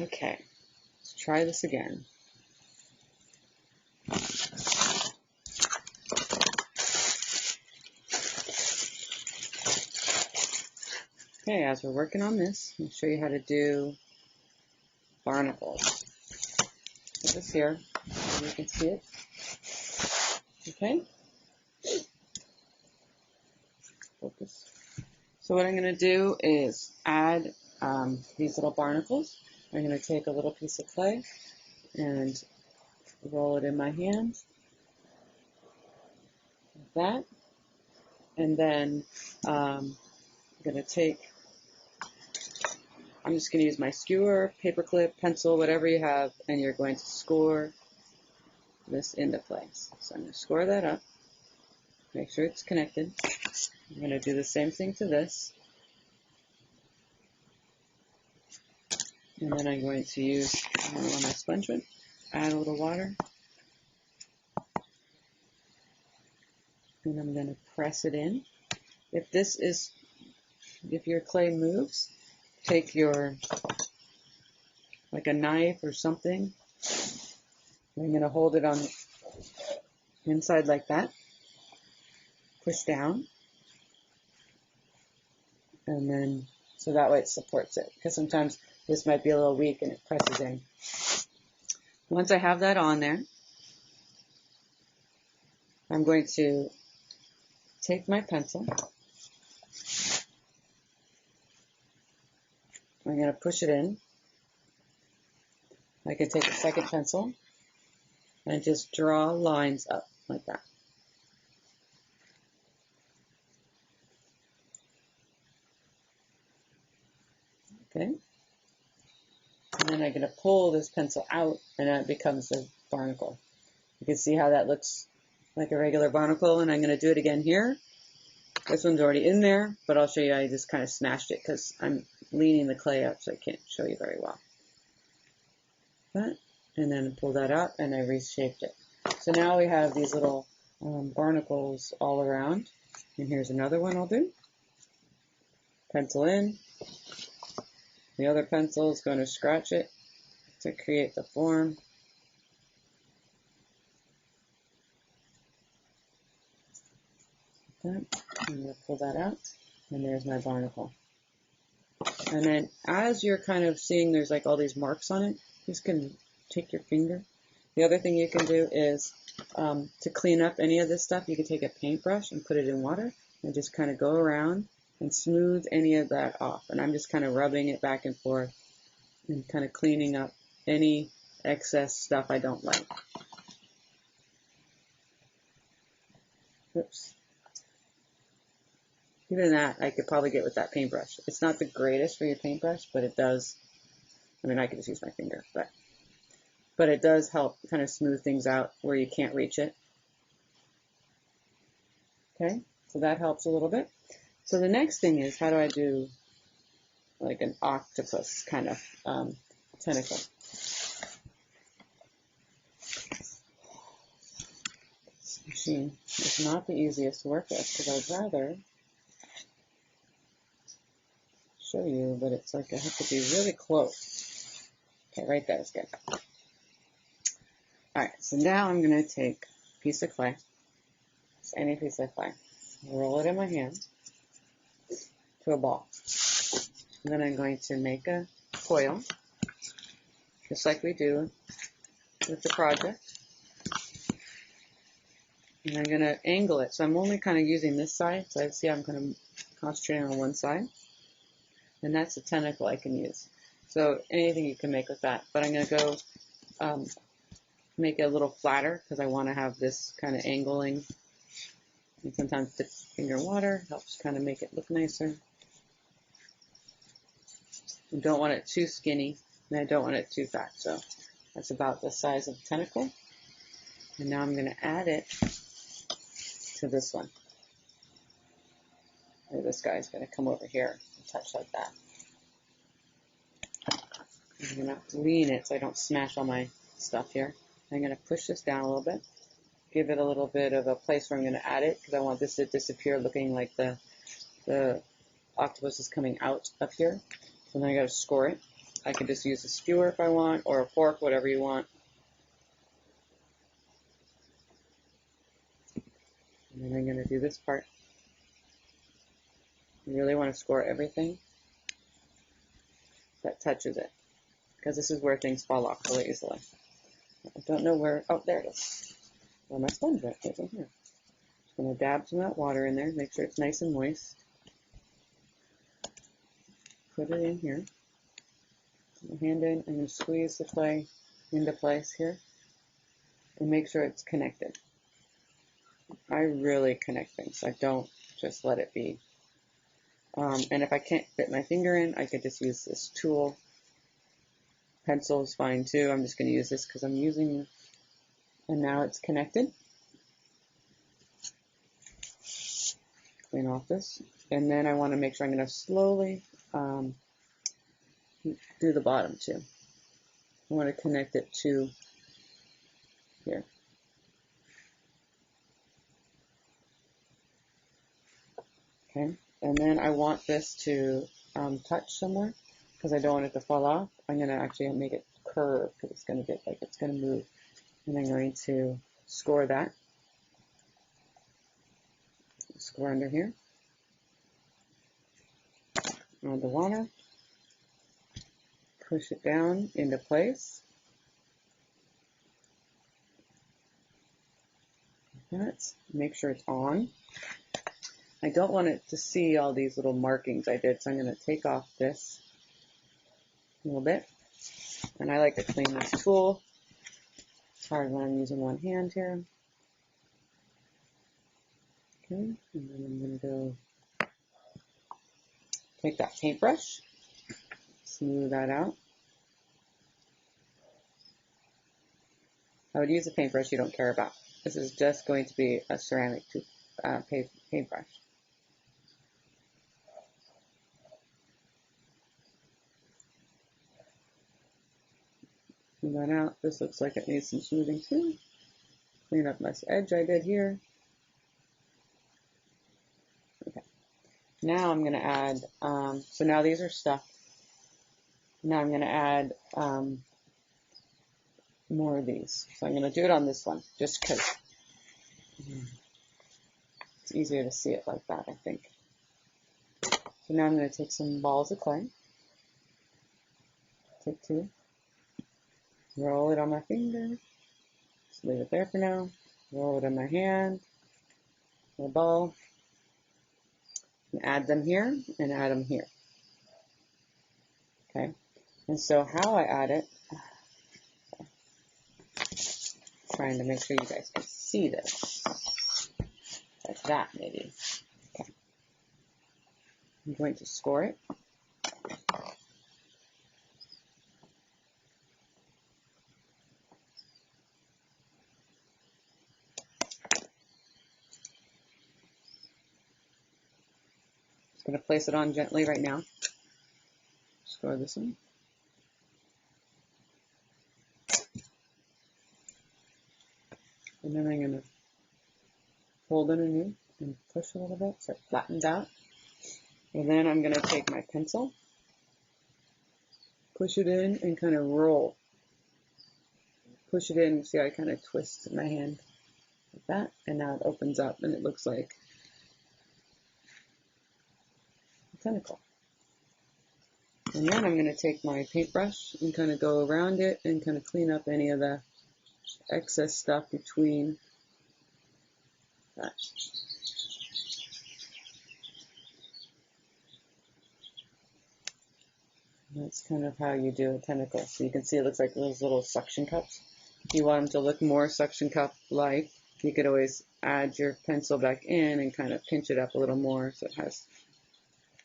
Okay, let's try this again. Okay, as we're working on this, I'll show you how to do barnacles. Put this here, so you can see it. Okay. Focus. So what I'm going to do is add these little barnacles. I'm going to take a little piece of clay and roll it in my hand, like that. And then I'm just going to use my skewer, paper clip, pencil, whatever you have, and you're going to score this into place. So I'm going to score that up, make sure it's connected. I'm going to do the same thing to this. And then I'm going to use, I don't know where my sponge went, add a little water. And I'm going to press it in. If your clay moves, take like a knife or something. I'm going to hold it on the inside like that. Push down. And then, so that way it supports it. Because sometimes this might be a little weak and it presses in. Once I have that on there, I'm going to take my pencil. I'm going to push it in. I can take a second pencil and just draw lines up like that. Okay. And then I'm going to pull this pencil out and it becomes a barnacle. You can see how that looks like a regular barnacle, and I'm going to do it again here. This one's already in there, but I'll show you I just kind of smashed it because I'm leaning the clay up so I can't show you very well. That, and then pull that out and I reshaped it. So now we have these little barnacles all around. And here's another one I'll do. Pencil in. The other pencil is going to scratch it to create the form. I'm going to pull that out, and there's my barnacle. And then as you're kind of seeing there's like all these marks on it, you just can take your finger. The other thing you can do is to clean up any of this stuff, you can take a paintbrush and put it in water and just kind of go around and smooth any of that off. And I'm just kind of rubbing it back and forth and kind of cleaning up any excess stuff I don't like. Oops. Even that, I could probably get with that paintbrush. It's not the greatest for your paintbrush, but it does. I mean, I could just use my finger, but it does help kind of smooth things out where you can't reach it. Okay, so that helps a little bit. So the next thing is, how do I do like an octopus kind of tentacle? This machine is not the easiest to work with because I'd rather show you, but it's like I have to be really close. Okay, right there is good. Alright, so now I'm going to take a piece of clay, just any piece of clay, roll it in my hand to a ball. And then I'm going to make a coil, just like we do with the project. And I'm going to angle it. So I'm only kind of using this side, so I see I'm kind of concentrating on one side. And that's a tentacle I can use. So anything you can make with that. But I'm going to go make it a little flatter because I want to have this kind of angling. And sometimes dip finger in water helps kind of make it look nicer. You don't want it too skinny, and I don't want it too fat. So that's about the size of the tentacle. And now I'm going to add it to this one. Or this guy's going to come over here and touch like that. I'm going to lean it so I don't smash all my stuff here. I'm going to push this down a little bit, give it a little bit of a place where I'm going to add it because I want this to disappear looking like the octopus is coming out up here. So then I got to score it. I could just use a skewer if I want, or a fork, whatever you want. And then I'm going to do this part. You really want to score everything that touches it, because this is where things fall off really easily. I don't know where, oh, there it is. Where my sponge at? It's in here. Just going to dab some of that water in there, make sure it's nice and moist. Put it in here. Put my hand in, I'm going to squeeze the clay into place here and make sure it's connected. I really connect things. I don't just let it be. And if I can't fit my finger in, I could just use this tool. Pencil is fine too. I'm just going to use this because I'm using, and now it's connected. Clean off this. And then I want to make sure I'm going to slowly do the bottom too. I want to connect it to here. Okay, and then I want this to touch somewhere because I don't want it to fall off. I'm going to actually make it curve because it's going to get like it's going to move. And I'm going to score that. Score under here. Add the water. Push it down into place. Like that. Make sure it's on. I don't want it to see all these little markings I did, so I'm going to take off this a little bit. And I like to clean this tool. It's hard when I'm using one hand here. Okay, and then I'm going to go take that paintbrush, smooth that out. I would use a paintbrush you don't care about. This is just going to be a ceramic paintbrush. Smooth that out. This looks like it needs some smoothing too. Clean up this edge I did here. Okay. Now I'm going to add, so now these are stuck. Now I'm going to add more of these. So I'm going to do it on this one, just because it's easier to see it like that, I think. So now I'm going to take some balls of clay. Take two. Roll it on my finger. Just leave it there for now. Roll it in my hand. A ball. And add them here and add them here. Okay. And so how I add it, trying to make sure you guys can see this. Like that, maybe. Okay. I'm going to score it. Just going to place it on gently right now. Score this one. And then I'm going to hold underneath and push a little bit so it flattens out. And then I'm going to take my pencil, push it in, and kind of roll. Push it in, see how I kind of twist in my hand like that. And now it opens up and it looks like a tentacle. And then I'm going to take my paintbrush and kind of go around it and kind of clean up any of the excess stuff between that. And that's kind of how you do a tentacle. So you can see it looks like those little suction cups. If you want them to look more suction cup-like, you could always add your pencil back in and kind of pinch it up a little more so it has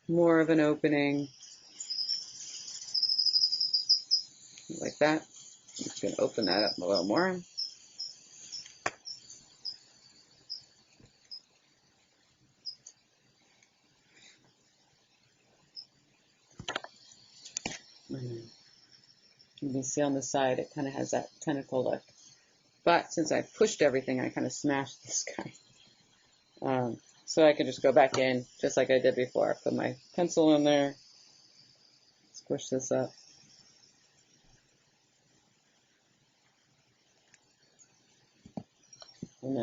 more of an opening. Like that. I'm just going to open that up a little more. You can see on the side it kind of has that tentacle look. But since I pushed everything, I kind of smashed this guy. So I could just go back in just like I did before. Put my pencil in there, squish this up.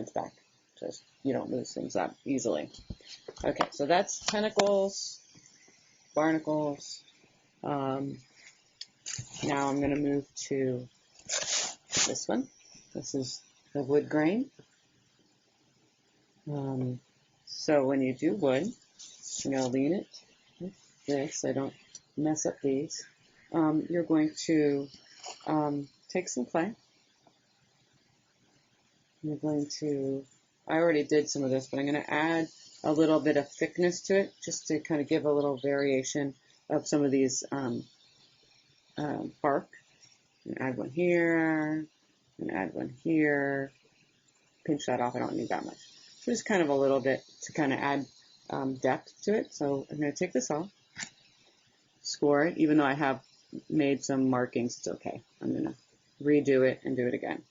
it's back. Just you don't lose things up easily. Okay, so that's tentacles, barnacles. Now I'm going to move to this one. This is the wood grain. So when you do wood, I'm going to lean it like this. I don't mess up these. You're going to take some clay. You're going to, I already did some of this, but I'm going to add a little bit of thickness to it just to kind of give a little variation of some of these bark. And add one here, and add one here. Pinch that off, I don't need that much. So just kind of a little bit to kind of add depth to it. So I'm going to take this off, score it, even though I have made some markings, it's okay. I'm going to redo it and do it again.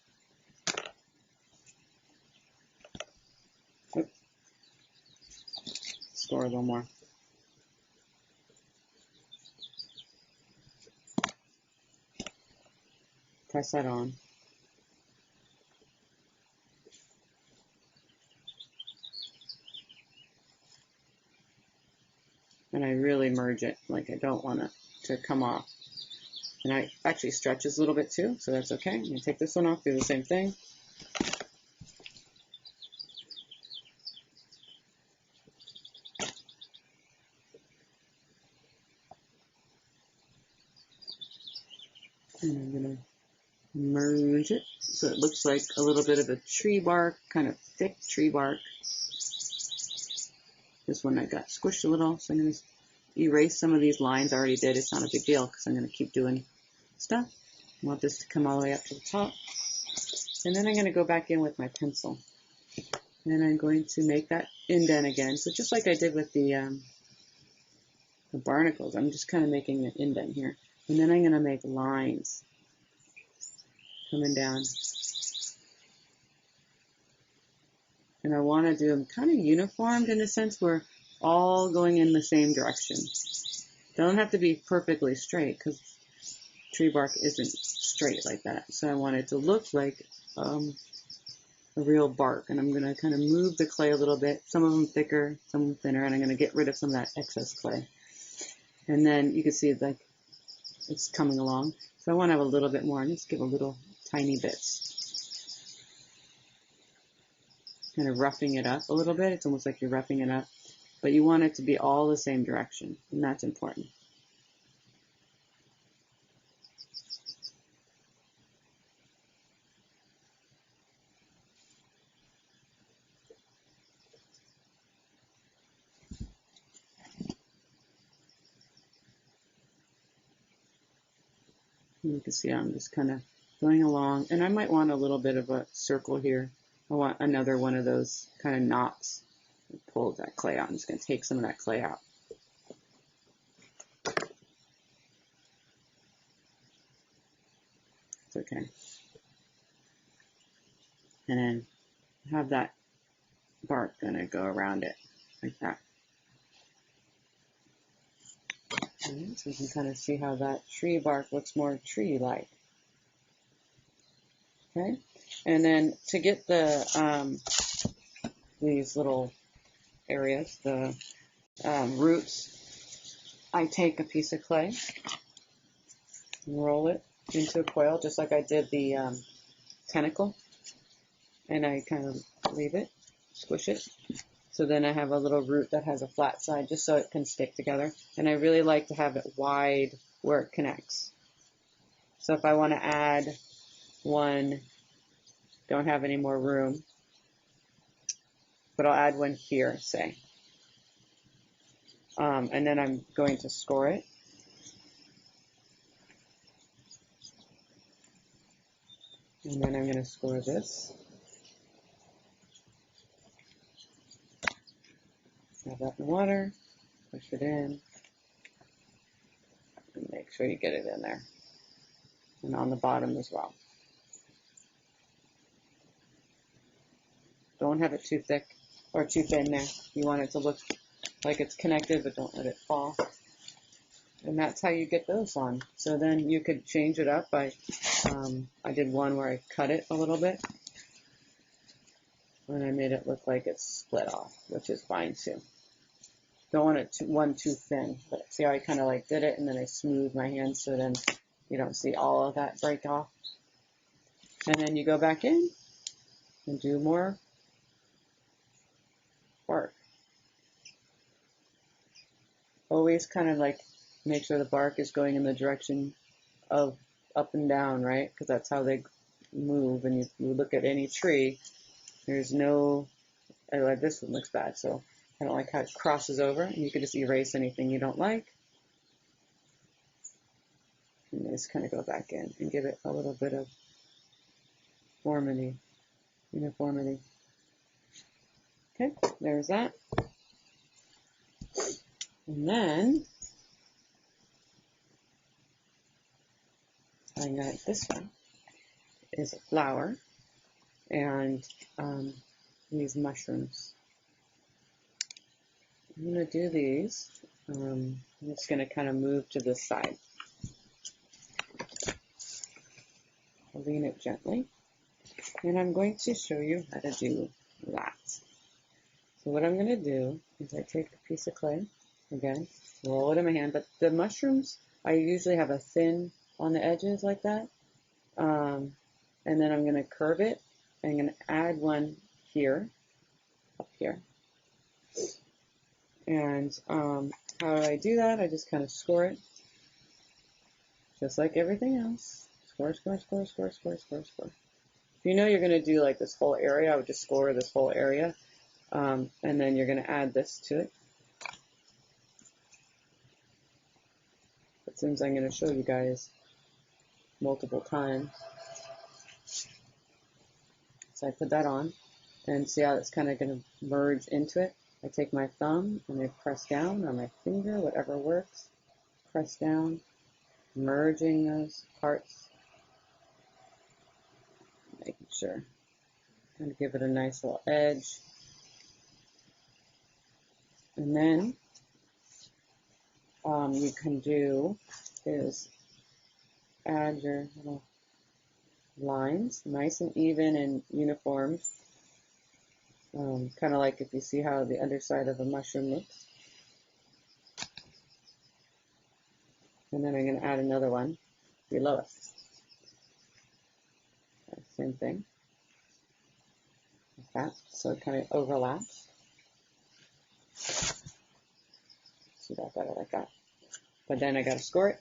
Oops. Score a little more. Press that on. And I really merge it, like I don't want it to come off. And I actually stretches a little bit too, so that's okay. I'm going to take this one off, do the same thing. And I'm going to merge it so it looks like a little bit of a tree bark, kind of thick tree bark. This one I got squished a little, so I'm going to erase some of these lines I already did. It's not a big deal because I'm going to keep doing stuff. I want this to come all the way up to the top. And then I'm going to go back in with my pencil. And I'm going to make that indent again. So just like I did with the barnacles, I'm just kind of making an indent here. And then I'm going to make lines coming down. And I want to do them kind of uniformed in a sense where all going in the same direction. They don't have to be perfectly straight because tree bark isn't straight like that. So I want it to look like a real bark. And I'm going to kind of move the clay a little bit. Some of them thicker, some of them thinner. And I'm going to get rid of some of that excess clay. And then you can see like it's coming along. So I want to have a little bit more and just give a little tiny bits. Kind of roughing it up a little bit. It's almost like you're roughing it up. But you want it to be all the same direction, and that's important. You can see I'm just kind of going along, and I might want a little bit of a circle here. I want another one of those kind of knots. Pull that clay out. I'm just going to take some of that clay out. It's okay. And then have that bark going to go around it like that. Okay, so you can kind of see how that tree bark looks more tree-like. Okay, and then to get the these little areas, the roots, I take a piece of clay and roll it into a coil, just like I did the tentacle, and I kind of leave it, squish it. So then I have a little root that has a flat side just so it can stick together. And I really like to have it wide where it connects. So if I want to add one, don't have any more room, but I'll add one here, say. And then I'm going to score it. And then I'm going to score this. Have that in water, push it in, and make sure you get it in there. And on the bottom as well. Don't have it too thick or too thin there. You want it to look like it's connected, but don't let it fall. And that's how you get those on. So then you could change it up by, I did one where I cut it a little bit. And I made it look like it's split off, which is fine too. Don't want it too thin, but see how I kind of like did it and then I smoothed my hand so then you don't see all of that break off. And then you go back in and do more bark. Always kind of like make sure the bark is going in the direction of up and down, right? Because that's how they move. And if you look at any tree, there's no, like this one looks bad, so I don't like how it crosses over. And you can just erase anything you don't like. And just kind of go back in and give it a little bit of uniformity. Okay, there's that. And then I got this one is a flower and these mushrooms. I'm going to do these. I'm just going to kind of move to this side. I'll lean it gently. And I'm going to show you how to do that. So what I'm going to do is I take a piece of clay, again, roll it in my hand, but the mushrooms, I usually have a thin on the edges like that. And then I'm going to curve it. I'm going to add one here, up here. And how do I do that? I just kind of score it, just like everything else. Score, score, score, score, score, score, score. If you know you're going to do like this whole area, I would just score this whole area. And then you're going to add this to it. But since I'm going to show you guys multiple times, so I put that on, and see how it's kind of going to merge into it. I take my thumb and I press down, or my finger, whatever works. Press down, merging those parts, making sure. Kind of give it a nice little edge. And then you can do is add your little lines, nice and even and uniform. Kind of like if you see how the underside of a mushroom looks. And then I'm going to add another one below it. Same thing. Like that. So it kind of overlaps. See that better like that. But then I got to score it.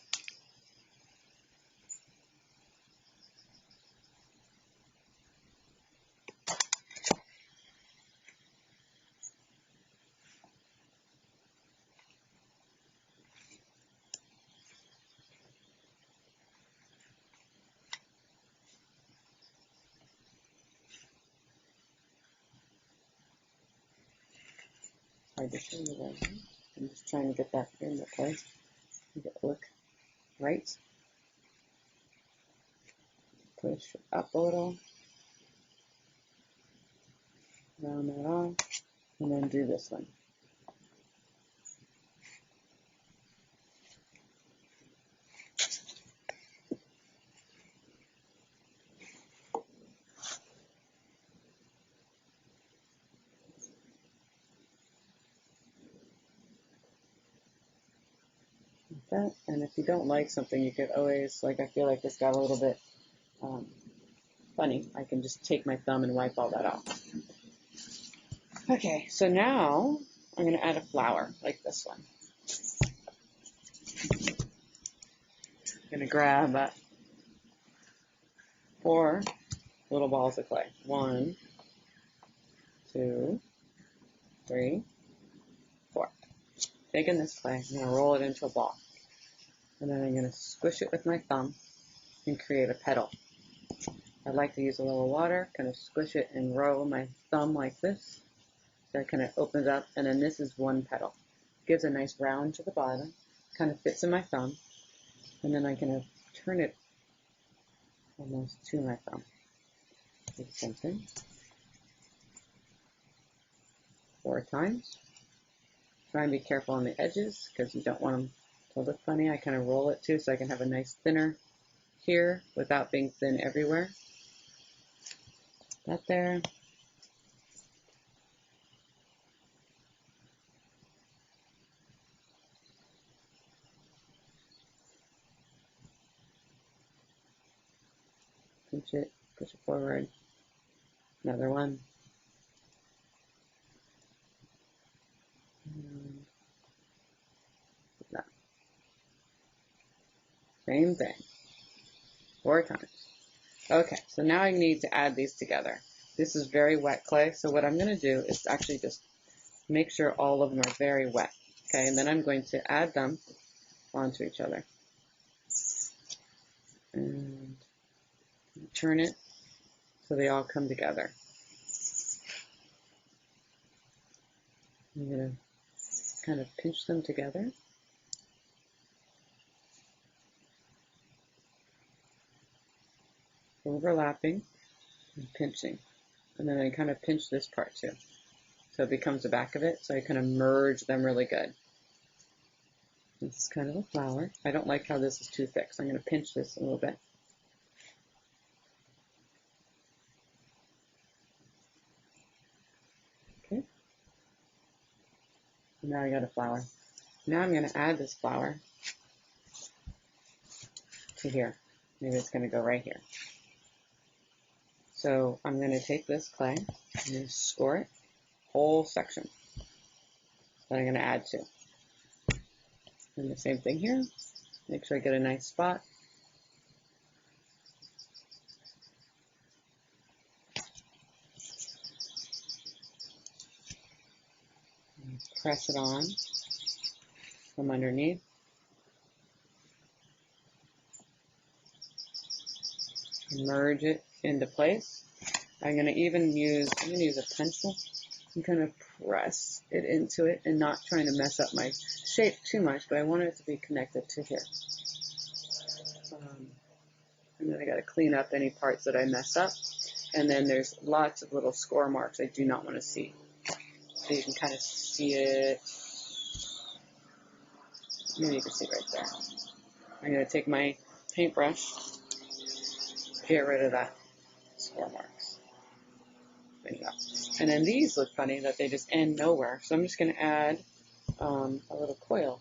Hard to show you right now. I'm just trying to get that in place. Make it look right. Push it up a little. Round that off. And then do this one. That. And if you don't like something, you could always, like I feel like this got a little bit funny. I can just take my thumb and wipe all that off. Okay, so now I'm going to add a flower like this one. I'm going to grab 4 little balls of clay. 1, 2, 3, 4. Taking this clay, I'm going to roll it into a ball. And then I'm going to squish it with my thumb and create a petal. I like to use a little water, kind of squish it and roll my thumb like this. So it kind of opens up, and then this is one petal. Gives a nice round to the bottom, kind of fits in my thumb, and then I can turn it almost to my thumb. Do something 4 times. Try and be careful on the edges because you don't want them to look funny. I kind of roll it too so I can have a nice thinner here without being thin everywhere. That there. pinch it, push it forward. Another one. That. Same thing. 4 times. Okay, so now I need to add these together. This is very wet clay, so what I'm going to do is actually just make sure all of them are very wet. Okay, and then I'm going to add them onto each other. And turn it so they all come together. I'm going to kind of pinch them together. Overlapping and pinching. And then I kind of pinch this part too. So it becomes the back of it. So I kind of merge them really good. This is kind of a flower. I don't like how this is too thick, so I'm going to pinch this a little bit. Okay. And now I got a flower. Now I'm going to add this flower to here. Maybe it's going to go right here. So I'm going to take this clay and score it, whole section that I'm going to add to. And the same thing here. Make sure I get a nice spot. And press it on from underneath. Merge it into place. I'm going to use a pencil and kind of press it into it and not trying to mess up my shape too much, but I want it to be connected to here. And then I got to clean up any parts that I mess up. And then there's lots of little score marks I do not want to see. So you can kind of see it. Maybe you can see right there. I'm going to take my paintbrush, get rid of that score marks. There you go. And then these look funny that they just end nowhere. So I'm just going to add a little coil.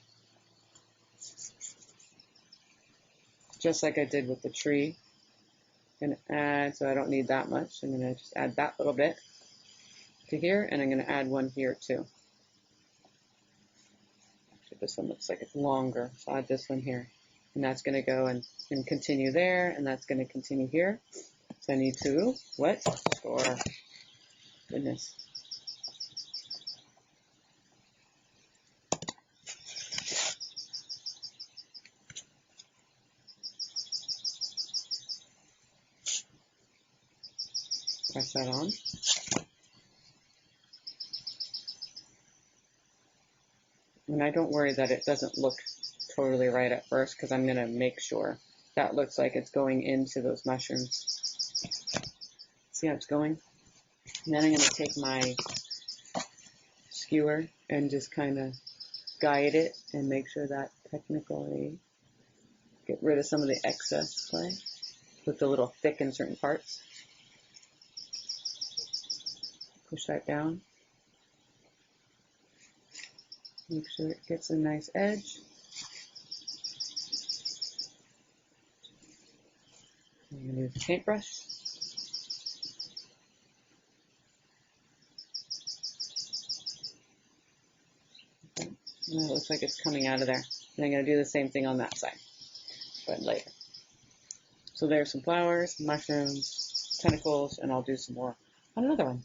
Just like I did with the tree. I'm going to add, so I don't need that much. I'm going to just add that little bit to here, and I'm going to add one here too. Actually, this one looks like it's longer, so I'll add this one here. And that's going to go and continue there, and that's going to continue here. So I need to, what? Score. Goodness. Press that on. And I don't worry that it doesn't look totally right at first, because I'm going to make sure that looks like it's going into those mushrooms. See how it's going? And then I'm going to take my skewer and just kind of guide it and make sure that technically get rid of some of the excess clay. Look a little thick in certain parts. Push that down. Make sure it gets a nice edge. I'm going to use a paintbrush. Okay. And it looks like it's coming out of there. And I'm going to do the same thing on that side, but later. So there's some flowers, mushrooms, tentacles, and I'll do some more on another one.